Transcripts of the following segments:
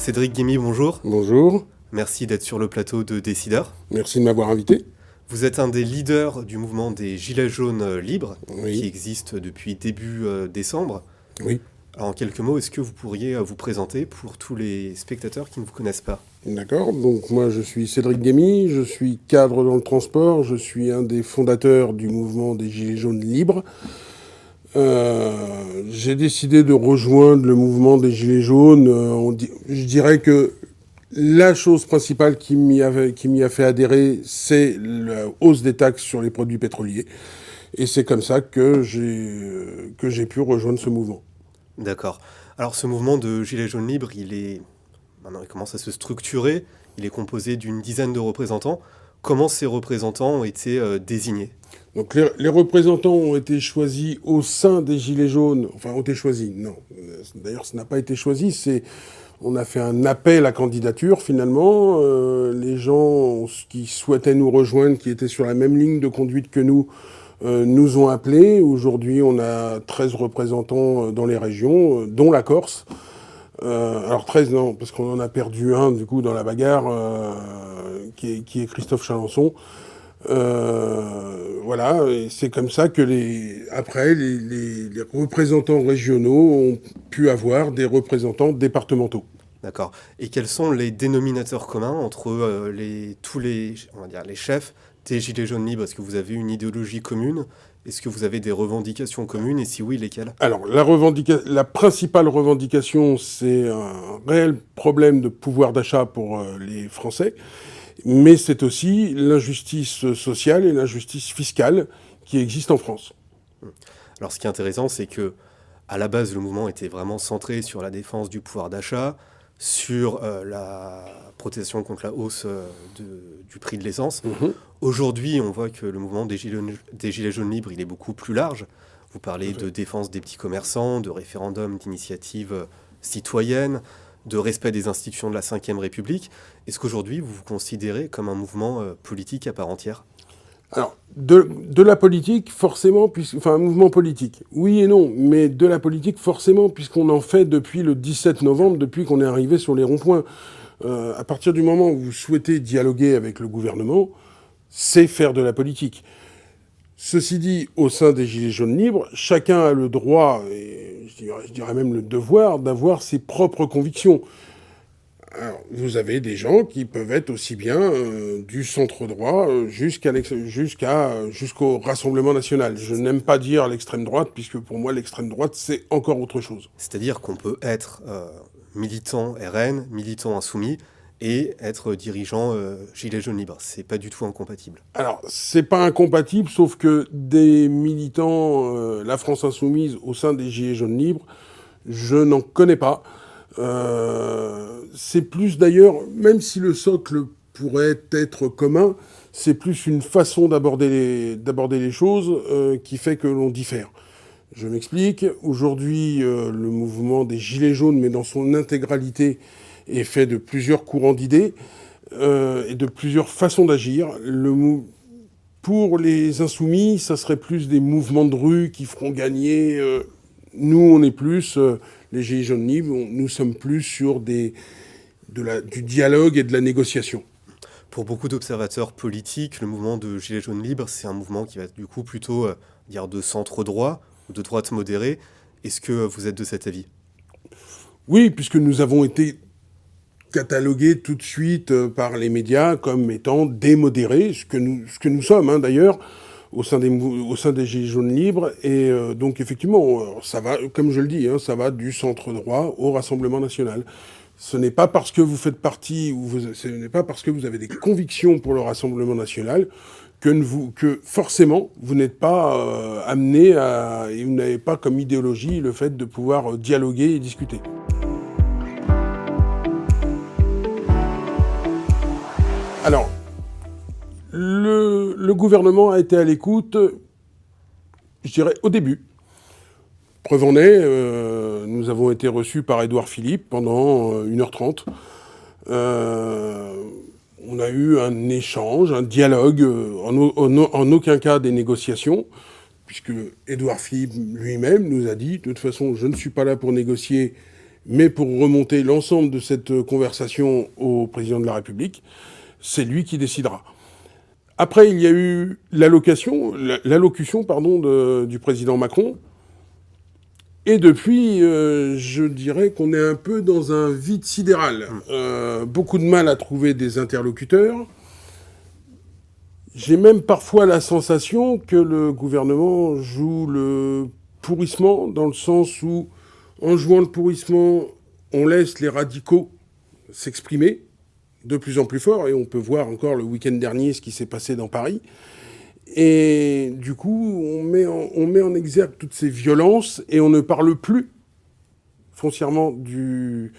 Cédric Guémy, bonjour. Bonjour, Merci d'être sur le plateau de Décideur. merci de m'avoir invité. Vous êtes un des leaders du mouvement des Gilets jaunes libres, qui Oui, existe depuis début décembre. oui, Alors, en quelques mots, est-ce que vous pourriez vous présenter pour tous les spectateurs qui ne vous connaissent pas? d'accord. Donc moi je suis Cédric Guémy, je suis cadre dans le transport, je suis un des fondateurs du mouvement des Gilets jaunes libres. J'ai décidé de rejoindre le mouvement des Gilets jaunes. Je dirais que la chose principale qui m'y a fait adhérer, c'est la hausse des taxes sur les produits pétroliers. Et c'est comme ça que j'ai pu rejoindre ce mouvement. D'accord. Alors, ce mouvement de Gilets jaunes libres, maintenant, il commence à se structurer. Il est composé d'une dizaine de représentants. Comment ces représentants ont été désignés? Donc les représentants ont été choisis au sein des Gilets jaunes. Enfin, ont été choisis, non. D'ailleurs, ça n'a pas été choisi. On a fait un appel à candidature, finalement. Les gens qui souhaitaient nous rejoindre, qui étaient sur la même ligne de conduite que nous ont appelés. Aujourd'hui, on a 13 représentants dans les régions, dont la Corse. Alors 13, non, parce qu'on en a perdu un, du coup, dans la bagarre, qui est Christophe Chalençon. Voilà, et c'est comme ça que après, les représentants régionaux ont pu avoir des représentants départementaux. D'accord. Et quels sont les dénominateurs communs entre tous les, on va dire, les chefs des Gilets jaunes libres? Est-ce que vous avez une idéologie commune? Est-ce que vous avez des revendications communes? Et si oui, lesquelles? Alors, la principale revendication, c'est un réel problème de pouvoir d'achat pour les Français, mais c'est aussi l'injustice sociale et l'injustice fiscale qui existent en France. Alors, ce qui est intéressant, c'est que à la base, le mouvement était vraiment centré sur la défense du pouvoir d'achat, sur la protection contre la hausse du prix de l'essence. Mhm, Aujourd'hui, on voit que le mouvement des Gilets jaunes libres, il est beaucoup plus large. Vous tout parlez à de fait. défense des petits commerçants, de référendum d'initiative citoyenne, de respect des institutions de la Ve République. Est-ce qu'aujourd'hui, vous vous considérez comme un mouvement politique à part entière? Alors, de la politique, forcément, enfin, un mouvement politique, oui et non, mais de la politique, forcément, puisqu'on en fait depuis le 17 novembre, depuis qu'on est arrivé sur les ronds-points. À partir du moment où vous souhaitez dialoguer avec le gouvernement, c'est faire de la politique. Ceci dit, au sein des Gilets jaunes libres, chacun a le droit, et je dirais même le devoir, d'avoir ses propres convictions. Alors, vous avez des gens qui peuvent être aussi bien du centre droit jusqu'au Rassemblement national. Je n'aime pas dire l'extrême droite, puisque pour moi, l'extrême droite, c'est encore autre chose. C'est-à-dire qu'on peut être militant RN, militant insoumis, et être dirigeant Gilets jaunes libres. C'est pas du tout incompatible. Alors, c'est pas incompatible, sauf que des militants, la France insoumise, au sein des Gilets jaunes libres, je n'en connais pas. C'est plus d'ailleurs, même si le socle pourrait être commun, c'est plus une façon d'aborder les choses qui fait que l'on diffère. Je m'explique. Aujourd'hui, le mouvement des Gilets jaunes, mais dans son intégralité, est fait de plusieurs courants d'idées et de plusieurs façons d'agir. Pour les insoumis, ça serait plus des mouvements de rue qui feront gagner. Nous, on est plus, les Gilets jaunes libres, nous sommes plus sur du dialogue et de la négociation. Pour beaucoup d'observateurs politiques, le mouvement de Gilets jaunes libres, c'est un mouvement qui va être du coup plutôt dire de centre droit ou de droite modérée. Est-ce que vous êtes de cet avis? Oui, puisque nous avons été catalogués tout de suite par les médias comme étant démodérés, ce que nous sommes hein, d'ailleurs, au sein des Gilets jaunes libres. Et donc effectivement, ça va, comme je le dis, hein, ça va du centre droit au Rassemblement national. Ce n'est pas parce que vous faites partie, ce n'est pas parce que vous avez des convictions pour le Rassemblement national que forcément vous n'êtes pas amené à, et vous n'avez pas comme idéologie le fait de pouvoir dialoguer et discuter. Alors, le gouvernement a été à l'écoute, je dirais, au début. Preuve en est, nous avons été reçus par Édouard Philippe pendant 1h30. On a eu un échange, un dialogue, en aucun cas des négociations, puisque Édouard Philippe lui-même nous a dit, de toute façon, je ne suis pas là pour négocier, Mais pour remonter l'ensemble de cette conversation au président de la République, c'est lui qui décidera. Après, il y a eu l'allocution du président Macron. Et depuis, je dirais qu'on est un peu dans un vide sidéral. Beaucoup de mal à trouver des interlocuteurs. J'ai même parfois la sensation que le gouvernement joue le pourrissement, dans le sens où, en jouant le pourrissement, on laisse les radicaux s'exprimer de plus en plus fort, et on peut voir encore le week-end dernier ce qui s'est passé dans Paris. Et du coup, on met en exergue toutes ces violences, et on ne parle plus foncièrement du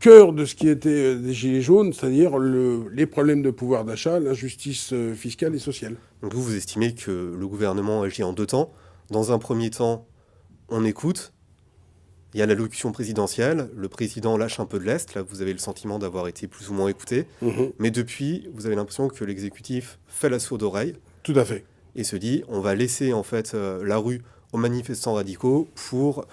cœur de ce qui était des Gilets jaunes, c'est-à-dire les problèmes de pouvoir d'achat, l'injustice fiscale et sociale. Donc vous estimez que le gouvernement agit en deux temps. Dans un premier temps, on écoute. Il y a l'allocution présidentielle, le président lâche un peu de lest, là vous avez le sentiment d'avoir été plus ou moins écouté, mais depuis, vous avez l'impression que l'exécutif fait la sourde oreille. Tout à fait. Et se dit, on va laisser en fait la rue aux manifestants radicaux pour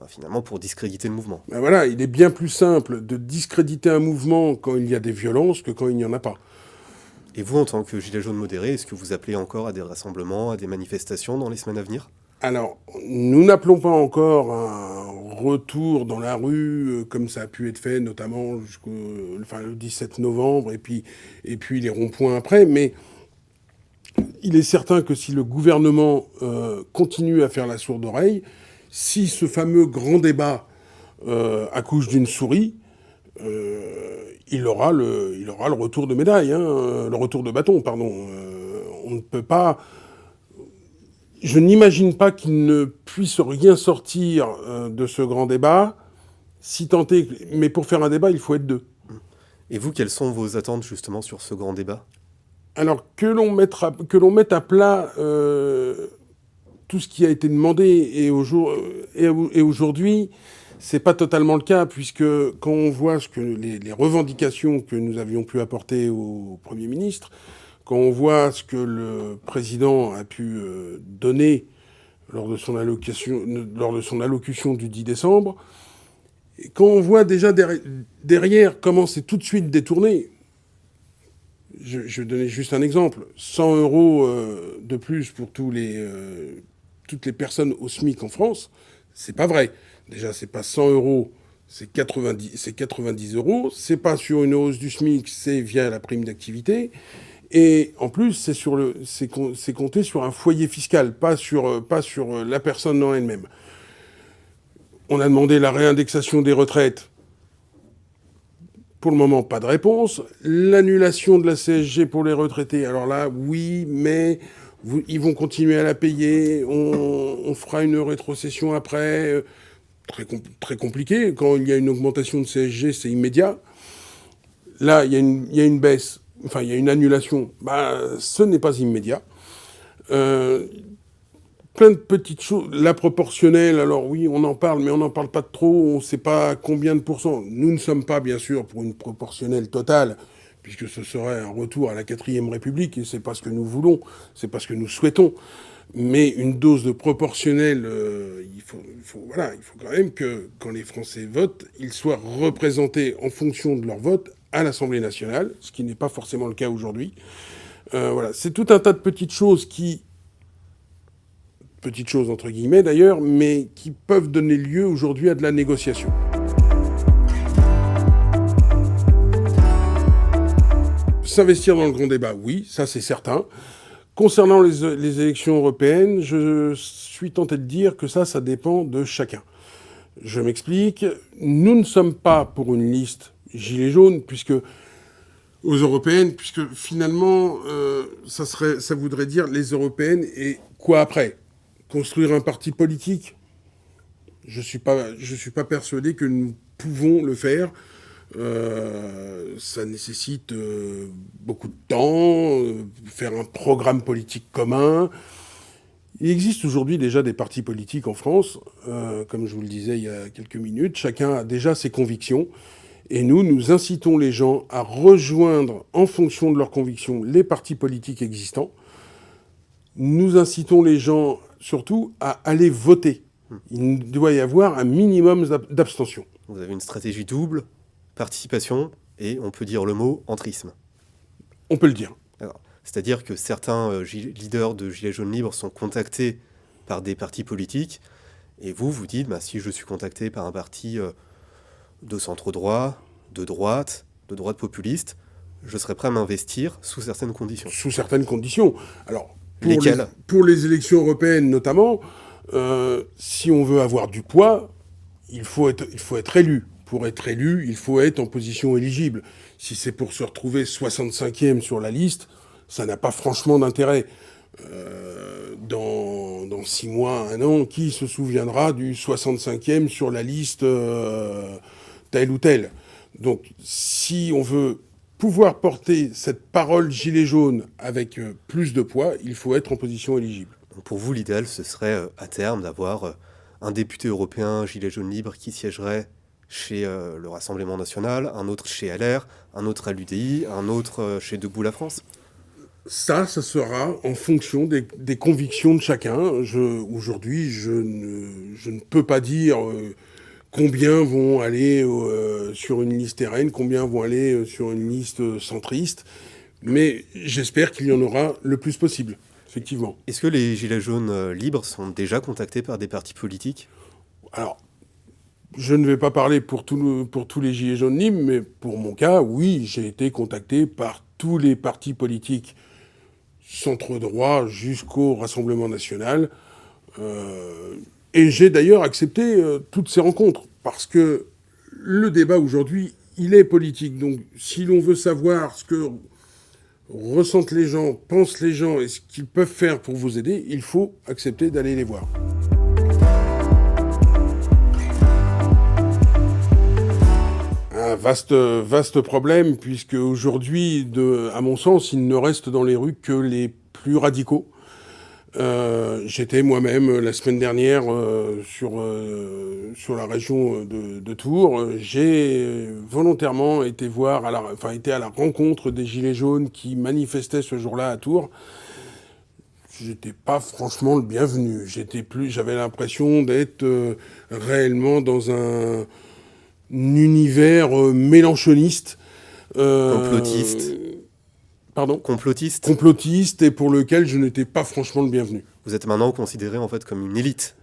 finalement pour discréditer le mouvement. Ben voilà, il est bien plus simple de discréditer un mouvement quand il y a des violences que quand il n'y en a pas. Et vous, en tant que gilet jaune modéré, est-ce que vous appelez encore à des rassemblements, à des manifestations dans les semaines à venir ? Alors, nous n'appelons pas encore un retour dans la rue, comme ça a pu être fait, notamment le 17 novembre, et puis les ronds-points après, mais il est certain que si le gouvernement continue à faire la sourde oreille, si ce fameux grand débat accouche d'une souris, il aura le retour de médaille, le retour de bâton, pardon. On ne peut pas... Je n'imagine pas qu'il ne puisse rien sortir de ce grand débat, si tant est... Mais pour faire un débat, il faut être deux. Et vous, quelles sont vos attentes justement sur ce grand débat ? Alors, que l'on mette à plat tout ce qui a été demandé, et aujourd'hui, c'est pas totalement le cas, puisque quand on voit les revendications que nous avions pu apporter au Premier ministre, quand on voit ce que le président a pu donner lors de son allocution du 10 décembre, et quand on voit déjà derrière comment c'est tout de suite détourné, je vais donner juste un exemple, 100 € de plus pour toutes les personnes au SMIC en France, c'est pas vrai. Déjà, c'est pas 100 €, c'est 90 €. C'est pas sur une hausse du SMIC, c'est via la prime d'activité. Et en plus, c'est compté sur un foyer fiscal, pas sur la personne en elle-même. On a demandé la réindexation des retraites. Pour le moment, pas de réponse. L'annulation de la CSG pour les retraités, alors là, oui, mais ils vont continuer à la payer. On fera une rétrocession après. Très compliqué. Quand il y a une augmentation de CSG, c'est immédiat. Là, il y a une baisse. Enfin, il y a une annulation. Ce n'est pas immédiat. Plein de petites choses. La proportionnelle, alors oui, on en parle, mais on n'en parle pas de trop. On ne sait pas combien de pourcents. Nous ne sommes pas, bien sûr, pour une proportionnelle totale, puisque ce serait un retour à la 4e République, et c'est pas ce que nous voulons, c'est pas ce que nous souhaitons. Mais une dose de proportionnelle, il faut quand même que, quand les Français votent, ils soient représentés en fonction de leur vote à l'Assemblée nationale, ce qui n'est pas forcément le cas aujourd'hui. Voilà, c'est tout un tas de petites choses entre guillemets d'ailleurs, mais qui peuvent donner lieu aujourd'hui à de la négociation. S'investir dans le grand débat, oui, ça c'est certain. Concernant les élections européennes, je suis tenté de dire que ça dépend de chacun. Je m'explique. Nous ne sommes pas pour une liste gilet jaune, puisque finalement, ça voudrait dire les européennes et quoi après ? Construire un parti politique ? Je suis pas persuadé que nous pouvons le faire. Ça nécessite beaucoup de temps, faire un programme politique commun. Il existe aujourd'hui déjà des partis politiques en France, comme je vous le disais il y a quelques minutes. Chacun a déjà ses convictions. Et nous incitons les gens à rejoindre, en fonction de leurs convictions, les partis politiques existants. Nous incitons les gens, surtout, à aller voter. Il doit y avoir un minimum d'abstention. Vous avez une stratégie double, participation, et on peut dire le mot entrisme. On peut le dire. Alors, c'est-à-dire que certains leaders de Gilets jaunes libres sont contactés par des partis politiques, et vous dites, si je suis contacté par un parti de centre-droit, de droite populiste, je serais prêt à m'investir sous certaines conditions. Sous certaines conditions. Alors, lesquelles ? Pour les élections européennes notamment, si on veut avoir du poids, il faut être élu. Pour être élu, il faut être en position éligible. Si c'est pour se retrouver 65e sur la liste, ça n'a pas franchement d'intérêt. Dans 6 mois, 1 an, qui se souviendra du 65e sur la liste telle ou telle ? Donc, si on veut pouvoir porter cette parole gilet jaune avec plus de poids, il faut être en position éligible. Donc pour vous, l'idéal, ce serait à terme d'avoir un député européen gilet jaune libre qui siégerait chez le Rassemblement national, un autre chez LR, un autre à l'UDI, un autre chez Debout la France ? Ça sera en fonction des convictions de chacun. Aujourd'hui, je ne peux pas dire combien vont aller sur une liste RN, combien vont aller sur une liste centriste, mais j'espère qu'il y en aura le plus possible, effectivement. Est-ce que les gilets jaunes libres sont déjà contactés par des partis politiques ? Alors, je ne vais pas parler pour tous les gilets jaunes libres, mais pour mon cas, oui, j'ai été contacté par tous les partis politiques centre-droit jusqu'au Rassemblement national. Et j'ai d'ailleurs accepté toutes ces rencontres, parce que le débat aujourd'hui, il est politique. Donc si l'on veut savoir ce que ressentent les gens, pensent les gens et ce qu'ils peuvent faire pour vous aider, il faut accepter d'aller les voir. Un vaste problème, puisque aujourd'hui, à mon sens, il ne reste dans les rues que les plus radicaux. J'étais moi-même la semaine dernière sur la région de Tours. J'ai volontairement été été à la rencontre des Gilets jaunes qui manifestaient ce jour-là à Tours. J'étais pas franchement le bienvenu. J'avais l'impression d'être réellement dans un univers mélanchoniste. Complotiste. Pardon ? Complotiste. Complotiste, et pour lequel je n'étais pas franchement le bienvenu. Vous êtes maintenant considéré en fait comme une élite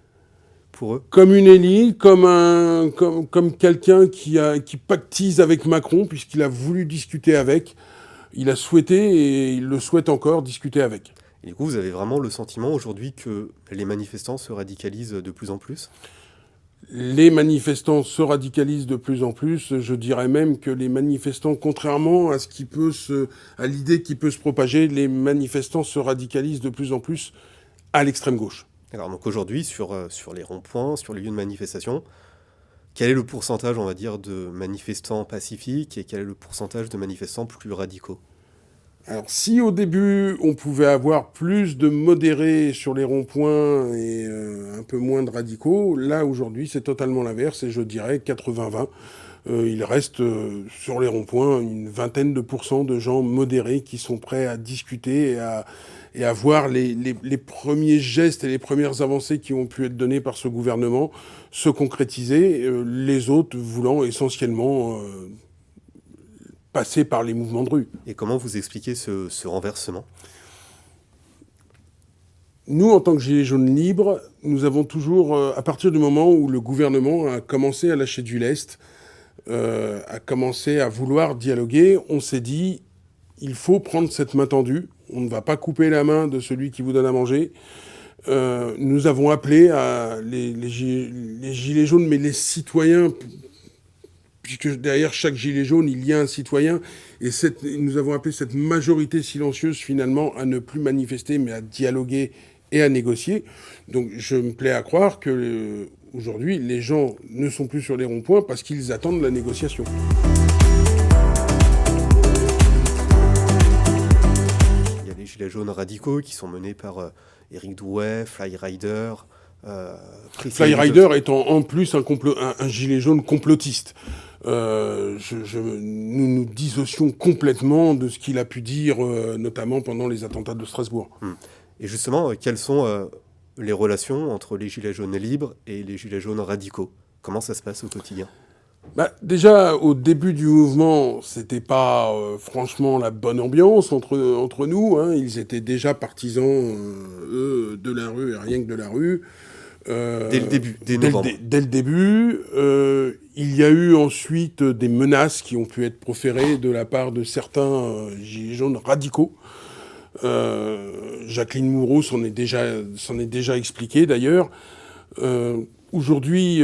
pour eux ? Comme une élite, comme quelqu'un qui pactise avec Macron, puisqu'il a voulu discuter avec. Il a souhaité, et il le souhaite encore, discuter avec. Et du coup, vous avez vraiment le sentiment aujourd'hui que les manifestants se radicalisent de plus en plus ? Les manifestants se radicalisent de plus en plus. Je dirais même que les manifestants, contrairement à l'idée qui peut se propager, les manifestants se radicalisent de plus en plus à l'extrême gauche. Alors donc aujourd'hui, sur les ronds-points, sur les lieux de manifestation, quel est le pourcentage, on va dire, de manifestants pacifiques et quel est le pourcentage de manifestants plus radicaux ? Alors, si au début, on pouvait avoir plus de modérés sur les ronds-points et un peu moins de radicaux, là, aujourd'hui, c'est totalement l'inverse, et je dirais 80-20. Il reste sur les ronds-points une vingtaine de % de gens modérés qui sont prêts à discuter et à voir les premiers gestes et les premières avancées qui ont pu être données par ce gouvernement se concrétiser, les autres voulant essentiellement passer par les mouvements de rue. Et comment vous expliquez ce renversement ? Nous, en tant que Gilets jaunes libres, nous avons toujours, à partir du moment où le gouvernement a commencé à lâcher du lest, a commencé à vouloir dialoguer, on s'est dit, il faut prendre cette main tendue, on ne va pas couper la main de celui qui vous donne à manger. Nous avons appelé les Gilets jaunes, mais les citoyens, puisque derrière chaque gilet jaune, il y a un citoyen, et nous avons appelé cette majorité silencieuse, finalement, à ne plus manifester, mais à dialoguer et à négocier. Donc je me plais à croire que aujourd'hui, les gens ne sont plus sur les ronds-points parce qu'ils attendent la négociation. Il y a les gilets jaunes radicaux qui sont menés par Éric Drouet, Flyrider... Flyrider étant en plus un gilet jaune complotiste. Nous nous dissocions complètement de ce qu'il a pu dire, notamment pendant les attentats de Strasbourg. Et justement, quels sont les relations entre les gilets jaunes libres et les gilets jaunes radicaux. Comment ça se passe au quotidien? Déjà, au début du mouvement, c'était pas franchement la bonne ambiance entre nous. Hein. Ils étaient déjà partisans, eux, de la rue et rien que de la rue. Dès le début, dès novembre. Dès le début. Il y a eu ensuite des menaces qui ont pu être proférées de la part de certains gilets jaunes radicaux. Jacqueline Moureau s'en est déjà expliqué d'ailleurs. Aujourd'hui,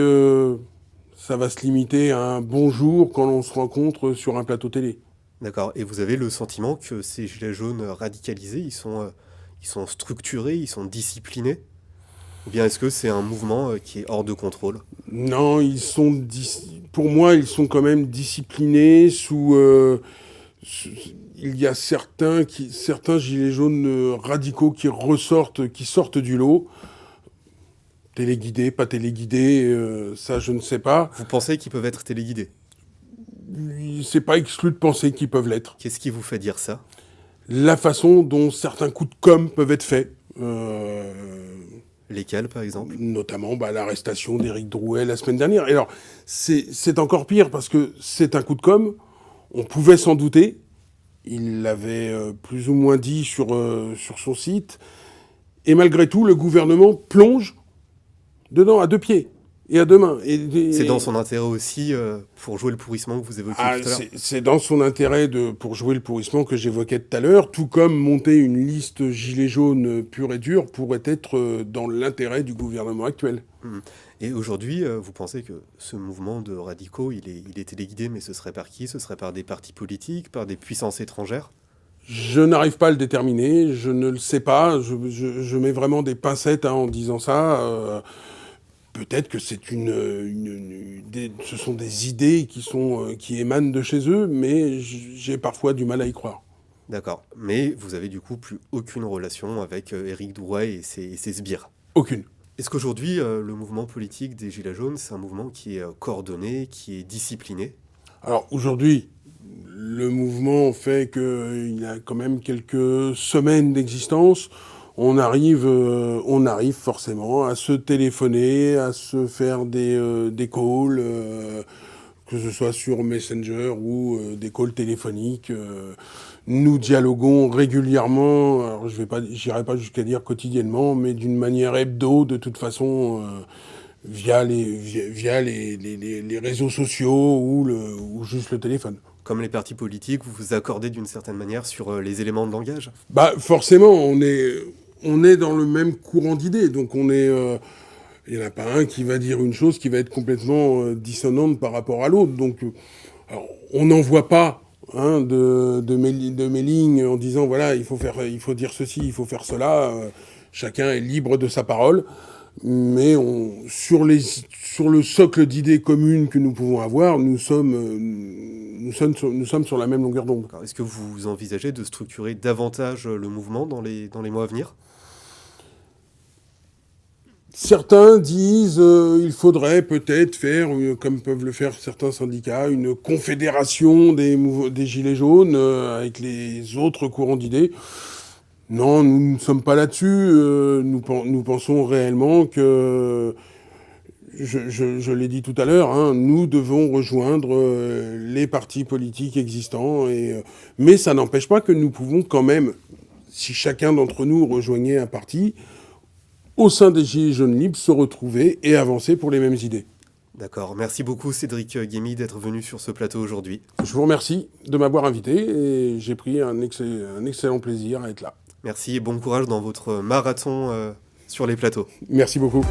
ça va se limiter à un bonjour quand on se rencontre sur un plateau télé. D'accord. Et vous avez le sentiment que ces gilets jaunes radicalisés, ils sont structurés, ils sont disciplinés? Ou bien est-ce que c'est un mouvement qui est hors de contrôle? Non, pour moi, ils sont quand même disciplinés il y a certains gilets jaunes radicaux qui sortent du lot. Téléguidés, pas téléguidés, ça je ne sais pas. Vous pensez qu'ils peuvent être téléguidés? C'est pas exclu de penser qu'ils peuvent l'être. Qu'est-ce qui vous fait dire ça? La façon dont certains coups de com' peuvent être faits. Lesquels, par exemple? Notamment l'arrestation d'Éric Drouet la semaine dernière. Et alors, c'est encore pire parce que c'est un coup de com', on pouvait s'en douter, il l'avait plus ou moins dit sur son site, et malgré tout, le gouvernement plonge dedans à deux pieds et à deux mains. C'est dans son intérêt aussi pour jouer le pourrissement que vous évoquiez tout à l'heure? C'est dans son intérêt pour jouer le pourrissement que j'évoquais tout à l'heure, tout comme monter une liste gilets jaunes pure et dure pourrait être dans l'intérêt du gouvernement actuel. Et aujourd'hui, vous pensez que ce mouvement de radicaux, il est téléguidé, mais ce serait par qui? Ce serait par des partis politiques, par des puissances étrangères? Je n'arrive pas à le déterminer, je ne le sais pas, je mets vraiment des pincettes en disant ça. Peut-être que ce sont des idées qui émanent de chez eux, mais j'ai parfois du mal à y croire. D'accord. Mais vous avez du coup plus aucune relation avec Éric Drouet et ses sbires? Aucune. Est-ce qu'aujourd'hui, le mouvement politique des Gilets jaunes, c'est un mouvement qui est coordonné, qui est discipliné? Alors aujourd'hui, le mouvement fait qu'il y a quand même quelques semaines d'existence. On arrive forcément à se téléphoner, à se faire des calls, que ce soit sur Messenger ou des calls téléphoniques. Nous dialoguons régulièrement, alors j'irai pas jusqu'à dire quotidiennement, mais d'une manière hebdo, de toute façon, via les réseaux sociaux ou juste le téléphone. Comme les partis politiques, vous vous accordez d'une certaine manière sur les éléments de langage? Forcément, on est dans le même courant d'idées, donc il n'y en a pas un qui va dire une chose qui va être complètement dissonante par rapport à l'autre. Donc, on n'envoie pas de mailing en disant voilà, il faut dire ceci, il faut faire cela. Chacun est libre de sa parole, mais sur le socle d'idées communes que nous pouvons avoir, nous sommes sur la même longueur d'onde. Est-ce que vous envisagez de structurer davantage le mouvement dans les mois à venir? Certains disent il faudrait peut-être faire, comme peuvent le faire certains syndicats, une confédération des Gilets jaunes avec les autres courants d'idées. Non, nous ne sommes pas là-dessus. Nous pensons réellement que, je l'ai dit tout à l'heure, nous devons rejoindre les partis politiques existants. Mais ça n'empêche pas que nous pouvons quand même, si chacun d'entre nous rejoignait un parti, au sein des Gilets jaunes libres, se retrouver et avancer pour les mêmes idées. D'accord. Merci beaucoup Cédric Guémy d'être venu sur ce plateau aujourd'hui. Je vous remercie de m'avoir invité et j'ai pris un excellent plaisir à être là. Merci et bon courage dans votre marathon sur les plateaux. Merci beaucoup.